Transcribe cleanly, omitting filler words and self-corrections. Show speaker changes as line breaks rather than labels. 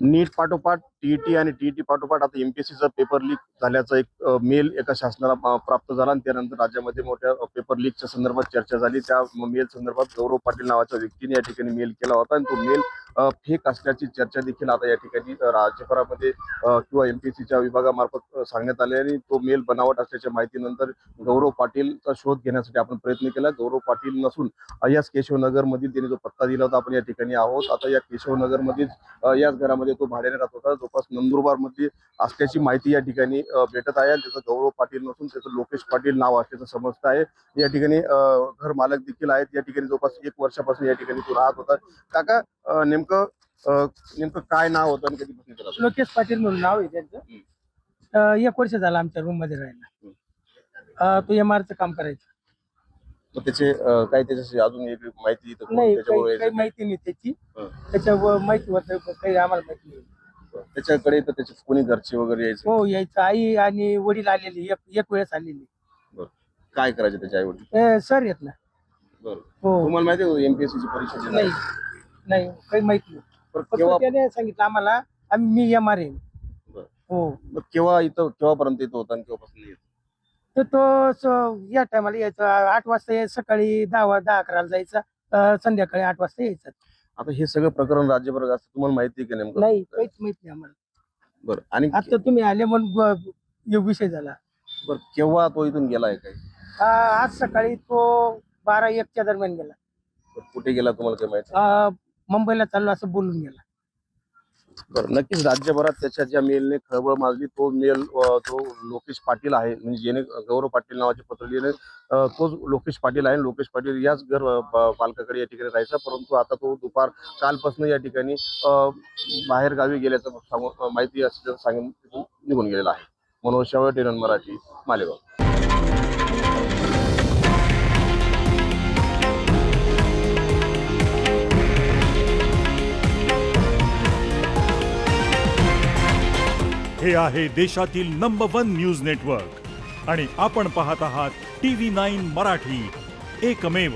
नीट पाठोपाठ टीईटी आणि टीईटी पाठोपाठ आता एमपीएससीचा पेपर लीक झाल्याचा एक मेल एका शासनाला प्राप्त झाला आणि त्यानंतर राज्यामध्ये मोठ्या पेपर लीकच्या संदर्भात चर्चा झाली. त्या मेल संदर्भात गौरव पाटील नावाच्या व्यक्तीने या ठिकाणी मेल केला होता आणि तो मेल फेक असल्याची चर्चा देखील आता या ठिकाणी राज्यभरामध्ये किंवा एमपीएससीच्या विभागामार्फत सांगण्यात आले आणि तो मेल बनावट असल्याच्या माहितीनंतर गौरव पाटीलचा शोध घेण्यासाठी आपण प्रयत्न केला. गौरव पाटील नसून याच केशवनगर मधील त्यांनी जो पत्ता दिला होता आपण या ठिकाणी आहोत. आता या केशवनगर मधील याच घरामध्ये तो भाड्याने राहत होता. जवळपास नंदुरबार मध्ये असल्याची माहिती या ठिकाणी भेटत आहे. त्याचं गौरव पाटील नसून त्याचं लोकेश पाटील नाव असल्याचं समजतं आहे. या ठिकाणी घर मालक देखील आहेत. या ठिकाणी जवळपास 1 वर्षापासून या ठिकाणी तो राहत होता. काका नेमकं काय नाव होतं आणि कधीपासून त्याला?
लोकेश पाटील म्हणून नाव आहे त्यांचं. 1 वर्ष झालं आमच्या रूम मध्ये राहायला. तो एमआरचं काम करायचं.
मग त्याचे काय त्याच्याशी अजून एक माहिती
नाही, काही माहिती नाही त्याची. त्याच्यावर माहिती होतं काही आम्हाला माहिती नाही.
त्याच्याकडे तर त्याचे कोणी घरचे वगैरे यायचे?
हो, यायचं. आई आणि वडील आलेली एक वेळेस आलेली.
काय करायचे त्याचे आई वडील?
सर येत ना.
बरं.
हो.
तुम्हाला माहिती आहे एमपीएससीची परीक्षा
नाही नाही, काही माहिती नाही. फक्त त्याने सांगितलं आम्हाला मी एमआर आहे. हो.
मग केव्हापर्यंत येतो होता आणि केव्हापासून येतो?
तर तो या टायमाला यायचा 8 वाजता सकाळी 10-11 जायचा. संध्याकाळी 8 वाजता यायचा.
आता हे सगळं प्रकरण राज्यभर असतं तुम्हाला माहिती आहे की नेमकं?
नाही, काहीच माहित नाही आम्हाला.
बरं. आणि
आता तुम्ही आले म्हणून विषय झाला.
बरं, केव्हा तो इथून गेलाय काय?
आज सकाळी तो 12-1च्या दरम्यान गेला.
कुठे गेला तुम्हाला काय माहिती?
मुंबईला चाललो असं बोलून गेला.
बरं, नक्कीच राज्यभरात त्याच्या ज्या मेलने खळबळ माजली तो मेल तो लोकेश पाटील आहे. म्हणजे ज्याने गौरव पाटील नावाचे पत्र लिहिले तोच लोकेश पाटील आहे. लोकेश पाटील याच घर पालकाकडे या ठिकाणी राहायचा. परंतु आता तो कालपासून या ठिकाणी बाहेर गावी गेल्याचं माहिती असल्याचं सांगून तिथून निघून गेलेला आहे. मनोज शेवटे, टेनन मराठी, मालेगाव.
हे आहे देशातील नंबर 1 न्यूज नेटवर्क आणि आपण पाहत आहात TV9 मराठी, एकमेव.